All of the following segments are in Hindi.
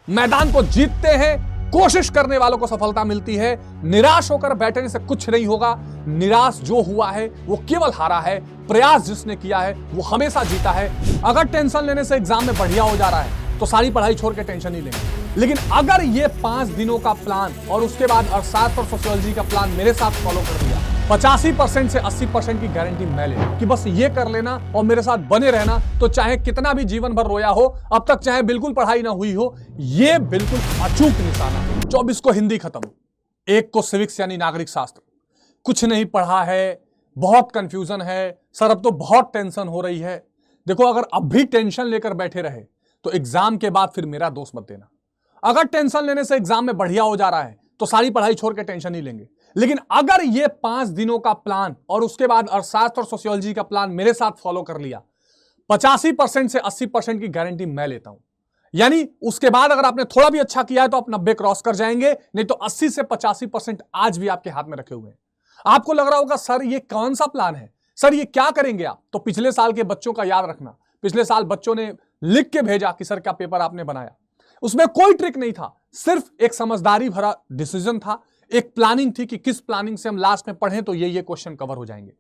मैदान को जीतते हैं, कोशिश करने वालों को सफलता मिलती है। निराश होकर बैठने से कुछ नहीं होगा। निराश जो हुआ है वो केवल हारा है, प्रयास जिसने किया है वो हमेशा जीता है। अगर टेंशन लेने से एग्जाम में बढ़िया हो जा रहा है तो सारी पढ़ाई छोड़ के टेंशन ही लेंगे। लेकिन अगर ये 5 दिनों का प्लान और उसके बाद अर्थशास्त्र और सोशियोलॉजी का प्लान मेरे साथ फॉलो कर दिया, 85% से 80% की गारंटी मैं ले कि बस ये कर लेना और मेरे साथ बने रहना, तो चाहे कितना भी जीवन भर रोया हो अब तक, चाहे बिल्कुल पढ़ाई ना हुई हो, ये बिल्कुल अचूक निशाना है। 24 को हिंदी खत्म, 1 को सिविक्स यानी नागरिक शास्त्र। कुछ नहीं पढ़ा है, बहुत कंफ्यूजन है सर, अब तो बहुत टेंशन हो रही है। देखो, अगर अब भी टेंशन लेकर बैठे रहे तो एग्जाम के बाद फिर मेरा दोष मत देना। अगर टेंशन लेने से एग्जाम में बढ़िया हो जा रहा है तो सारी पढ़ाई छोड़ के टेंशन ही लेंगे। लेकिन अगर ये 5 दिनों का प्लान और उसके बाद अर्थशास्त्र और सोशियोलॉजी का प्लान मेरे साथ फॉलो कर लिया, 85% से 80% की गारंटी मैं लेता हूं। यानी उसके बाद अगर आपने थोड़ा भी अच्छा किया है तो आप 90 क्रॉस कर जाएंगे, नहीं तो 80 से 85% आज भी आपके हाथ में रखे हुए हैं। आपको लग रहा होगा सर ये कौन सा प्लान है, सर ये क्या करेंगे आप? तो पिछले साल के बच्चों का याद रखना। पिछले साल बच्चों ने लिख के भेजा कि सर क्या पेपर आपने बनाया। उसमें कोई ट्रिक नहीं था, सिर्फ एक समझदारी भरा डिसीजन था, एक प्लानिंग थी कि किस प्लानिंग से हम लास्ट में पढ़ें तो ये क्वेश्चन कवर हो जाएंगे।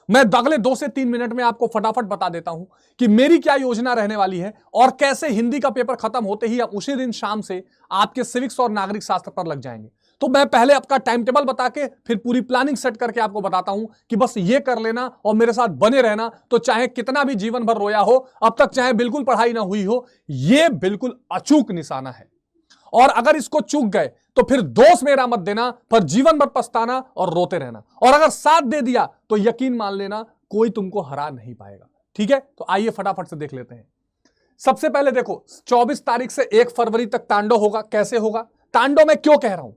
मैं अगले 2 से 3 मिनट में आपको फटाफट बता देता हूं कि मेरी क्या योजना रहने वाली है और कैसे हिंदी का पेपर खत्म होते ही उसी दिन शाम से आपके सिविक्स और नागरिक शास्त्र पर लग जाएंगे। तो मैं पहले आपका टाइम टेबल बता के फिर पूरी प्लानिंग सेट करके आपको बताता हूं कि बस ये कर लेना और मेरे साथ बने रहना, तो चाहे कितना भी जीवन भर रोया हो अब तक, चाहे बिल्कुल पढ़ाई ना हुई हो, ये बिल्कुल अचूक निशाना है। और अगर इसको चूक गए तो फिर दोष मेरा मत देना, पर जीवन भर पछताना और रोते रहना। और अगर साथ दे दिया तो यकीन मान लेना कोई तुमको हरा नहीं पाएगा। ठीक है, तो आइए फटाफट से देख लेते हैं। सबसे पहले देखो, 24 तारीख से 1 फरवरी तक तांडव होगा। कैसे होगा तांडव? मैं क्यों कह रहा हूं?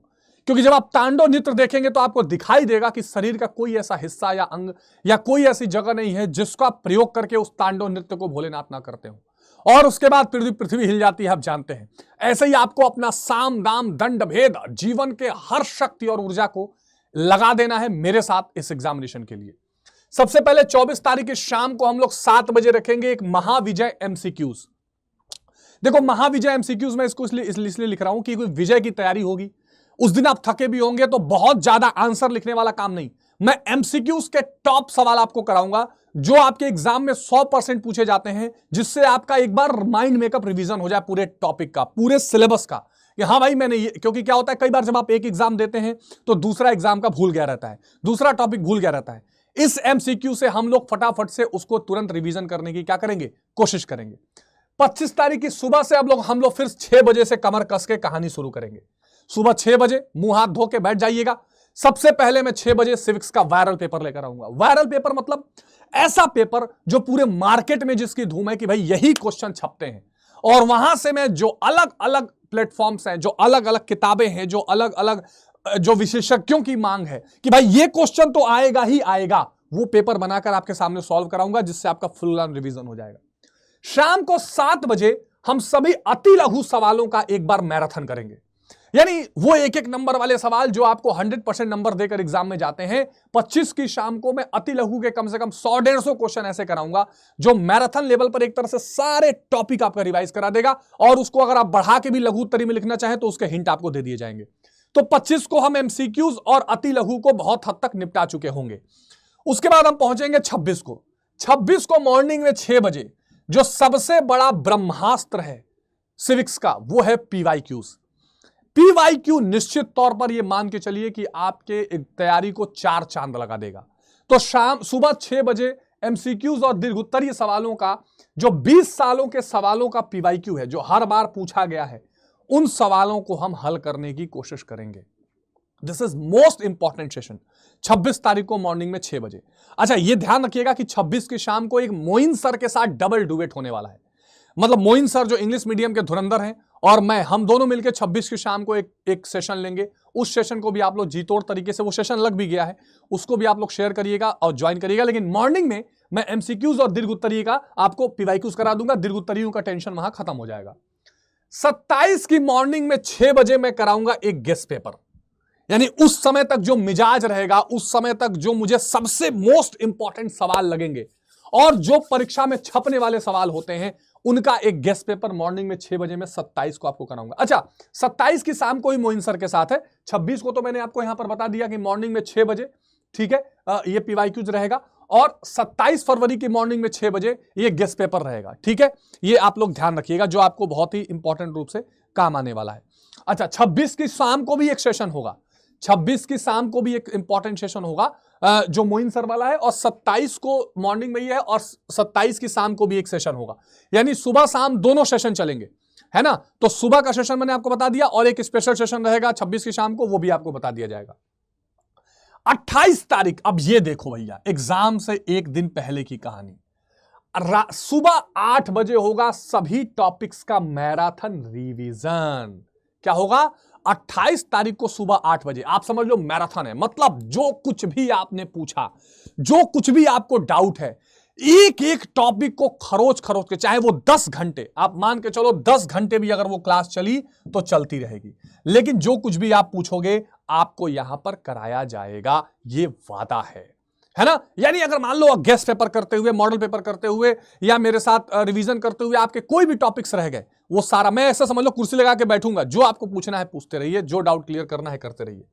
क्योंकि जब आप तांडव नृत्य देखेंगे तो आपको दिखाई देगा कि शरीर का कोई ऐसा हिस्सा या अंग या कोई ऐसी जगह नहीं है जिसका प्रयोग करके उस तांडव नृत्य को भोलेनाथ ना करते हो। और उसके बाद पृथ्वी हिल जाती है, आप जानते हैं। ऐसे ही आपको अपना साम दाम दंड भेद जीवन के हर शक्ति और ऊर्जा को लगा देना है मेरे साथ इस एग्जामिनेशन के लिए। सबसे पहले 24 तारीख की शाम को हम लोग 7 बजे रखेंगे एक महाविजय एमसीक्यूज। देखो, महाविजय एमसीक्यूज में इसको इसलिए लिख रहा हूं कि कोई विजय की तैयारी होगी, उस दिन आप थके भी होंगे, तो बहुत ज्यादा आंसर लिखने वाला काम नहीं। मैं एमसीक्यूज के टॉप सवाल आपको कराऊंगा जो आपके एग्जाम में 100% पूछे जाते हैं, जिससे आपका एक बार माइंड मेकअप रिवीजन हो जाए पूरे टॉपिक का, पूरे सिलेबस का, कि हाँ भाई मैंने ये। क्योंकि क्या होता है, कई बार जब आप एक एग्जाम देते हैं तो दूसरा एग्जाम का भूल गया रहता है, दूसरा टॉपिक भूल गया रहता है। इस एमसीक्यू से हम लोग फटाफट से उसको तुरंत रिवीजन करने की क्या करेंगे, कोशिश करेंगे। 25 तारीख की सुबह से हम लोग फिर 6 बजे से कमर कस के कहानी शुरू करेंगे। सुबह 6 बजे मुंह हाथ धो के बैठ जाइएगा। सबसे पहले मैं 6 बजे सिविक्स का वायरल पेपर लेकर आऊंगा। वायरल पेपर मतलब ऐसा पेपर जो पूरे मार्केट में जिसकी धूम है कि भाई यही क्वेश्चन छपते हैं, और वहां से मैं जो अलग अलग प्लेटफॉर्म्स हैं, जो अलग अलग किताबें हैं, जो अलग अलग जो विशेषज्ञों की मांग है कि भाई ये क्वेश्चन तो आएगा ही आएगा, वो पेपर बनाकर आपके सामने सॉल्व कराऊंगा, जिससे आपका फुल ऑन रिवीजन हो जाएगा। शाम को 7 बजे हम सभी अति लघु सवालों का एक बार मैराथन करेंगे। यानी वो एक एक नंबर वाले सवाल जो आपको 100% नंबर देकर एग्जाम में जाते हैं। 25 की शाम को मैं अति लघु के कम से कम 100-150 क्वेश्चन ऐसे कराऊंगा जो मैराथन लेवल पर एक तरह से सारे टॉपिक आपका रिवाइज करा देगा, और उसको अगर आप बढ़ा के भी लघु उत्तरी में लिखना चाहें तो उसके हिंट आपको दे दिए जाएंगे। तो 25 को हम एमसीक्यूज और अति लघु को बहुत हद तक निपटा चुके होंगे। उसके बाद हम पहुंचेंगे 26 को। 26 को मॉर्निंग में 6 बजे जो सबसे बड़ा ब्रह्मास्त्र है सिविक्स का, वो है पीवाईक्यूज। पीवाईक्यू निश्चित तौर पर यह मान के चलिए कि आपके तैयारी को 4 चांद लगा देगा। तो सुबह 6 बजे एमसीक्यूज और दीर्घोत्तरीय सवालों का जो 20 सालों के सवालों का पीवाईक्यू है, जो हर बार पूछा गया है, उन सवालों को हम हल करने की कोशिश करेंगे। This is most important session. 26 तारीख को मॉर्निंग में 6 बजे। अच्छा, यह ध्यान रखिएगा कि 26 की शाम को एक मोइन सर के साथ डबल डुएट होने वाला है। मतलब मोइन सर जो इंग्लिश मीडियम के धुरंधर हैं और मैं, हम दोनों मिलकर 26 की शाम को एक सेशन लेंगे। उस सेशन को भी आप लोग जीतोड़ तरीके से, वो सेशन लग भी गया है, उसको भी आप लोग शेयर करिएगा और ज्वाइन करिएगा। लेकिन मॉर्निंग में मैं एमसीक्यूज और दीर्घोत्तरीय का आपको पीवाईक्यूज करा दूंगा, दीर्घोत्तरीयों का टेंशन वहां खत्म हो जाएगा। 27 की मॉर्निंग में 6 बजे मैं कराऊंगा एक गेस्ट पेपर। यानी उस समय तक जो मिजाज रहेगा, उस समय तक जो मुझे सबसे मोस्ट इंपॉर्टेंट सवाल लगेंगे और जो परीक्षा में छपने वाले सवाल होते हैं, उनका एक गेस्ट पेपर मॉर्निंग में 6 बजे में 27 को आपको कराऊंगा। अच्छा, 27 की शाम को ही मोइन सर के साथ है। 26 को तो मैंने आपको यहां पर बता दिया कि मॉर्निंग में 6 बजे, ठीक है, ये पीवाईक्यूज रहेगा। और 27 फरवरी की मॉर्निंग में 6 बजे ये गेस्ट पेपर रहेगा, ठीक है। ये आप लोग ध्यान रखिएगा, जो आपको बहुत ही इंपॉर्टेंट रूप से काम आने वाला है। अच्छा, 26 की शाम को भी एक सेशन होगा, 26 की शाम को भी एक इंपॉर्टेंट सेशन होगा जो मोइन सर वाला है, और 27 को मॉर्निंग में ही है, और 27 की शाम को भी एक सेशन होगा। यानी सुबह शाम दोनों सेशन चलेंगे, है ना। तो सुबह का सेशन मैंने आपको बता दिया, और एक स्पेशल सेशन रहेगा 26 की शाम को, वो भी आपको बता दिया जाएगा। 28 तारीख, अब ये देखो भैया, एग्जाम से एक दिन पहले की कहानी। सुबह 8 बजे होगा सभी टॉपिक्स का मैराथन रिवीजन। क्या होगा? 28 तारीख को सुबह 8 बजे। आप समझ लो मैराथन है, मतलब जो कुछ भी आपने पूछा, जो कुछ भी आपको डाउट है, एक एक टॉपिक को खरोच खरोच के, चाहे वो 10 घंटे, आप मान के चलो 10 घंटे भी अगर वो क्लास चली तो चलती रहेगी, लेकिन जो कुछ भी आप पूछोगे आपको यहां पर कराया जाएगा, ये वादा है ना। यानी अगर मान लो गेस्ट पेपर करते हुए, मॉडल पेपर करते हुए, या मेरे साथ रिवीजन करते हुए आपके कोई भी टॉपिक्स रह गए, वो सारा मैं ऐसा समझ लो कुर्सी लगा के बैठूंगा, जो आपको पूछना है पूछते रहिए, जो डाउट क्लियर करना है करते रहिए।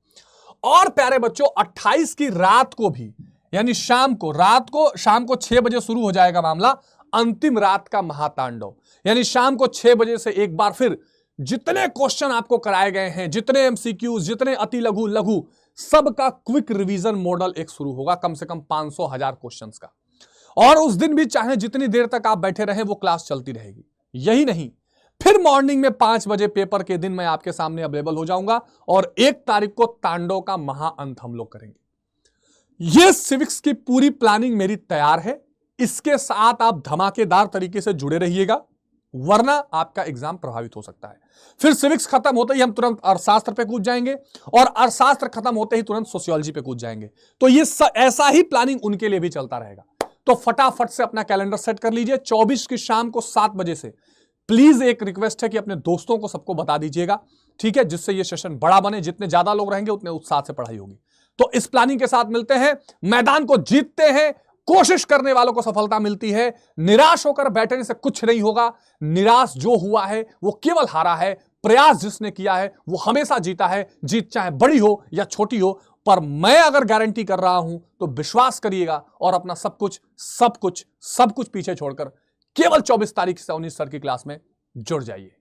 और प्यारे बच्चों, 28 की रात को भी, यानी शाम को 6 बजे शुरू हो जाएगा मामला, अंतिम रात का महातांडव। यानी शाम को 6 बजे से एक बार फिर जितने क्वेश्चन आपको कराए गए हैं, जितने एमसीक्यूज, जितने अति लघु लघु, सबका क्विक रिवीजन मॉडल एक शुरू होगा, कम से कम 500,000 क्वेश्चंस का। और उस दिन भी चाहे जितनी देर तक आप बैठे रहे वो क्लास चलती रहेगी। यही नहीं, फिर मॉर्निंग में 5 बजे पेपर के दिन मैं आपके सामने अवेलेबल हो जाऊंगा, और 1 तारीख को तांडव का महाअंत हम लोग करेंगे। यह सिविक्स की पूरी प्लानिंग मेरी तैयार है। इसके साथ आप धमाकेदार तरीके से जुड़े रहिएगा, वरना आपका एग्जाम प्रभावित हो सकता है। फिर सिविक्स खत्म होते ही हम तुरंत अर्थशास्त्र पे कूद जाएंगे, और अर्थशास्त्र खत्म होते ही तुरंत सोशियोलॉजी पे कूद जाएंगे। तो ये ऐसा ही प्लानिंग उनके लिए भी चलता रहेगा। तो फटाफट से अपना कैलेंडर सेट कर लीजिए। 24 की शाम को 7 बजे से प्लीज एक रिक्वेस्ट है कि अपने दोस्तों को सबको बता दीजिएगा, ठीक है, जिससे ये सेशन बड़ा बने। जितने ज्यादा लोग रहेंगे उतने उत्साह से पढ़ाई होगी। तो इस प्लानिंग के साथ मिलते हैं, मैदान को जीतते हैं। कोशिश करने वालों को सफलता मिलती है, निराश होकर बैठने से कुछ नहीं होगा। निराश जो हुआ है वो केवल हारा है, प्रयास जिसने किया है वो हमेशा जीता है। जीत चाहे बड़ी हो या छोटी हो, पर मैं अगर गारंटी कर रहा हूं तो विश्वास करिएगा, और अपना सब कुछ पीछे छोड़कर केवल 24 तारीख से 19 सर की क्लास में जुड़ जाइए।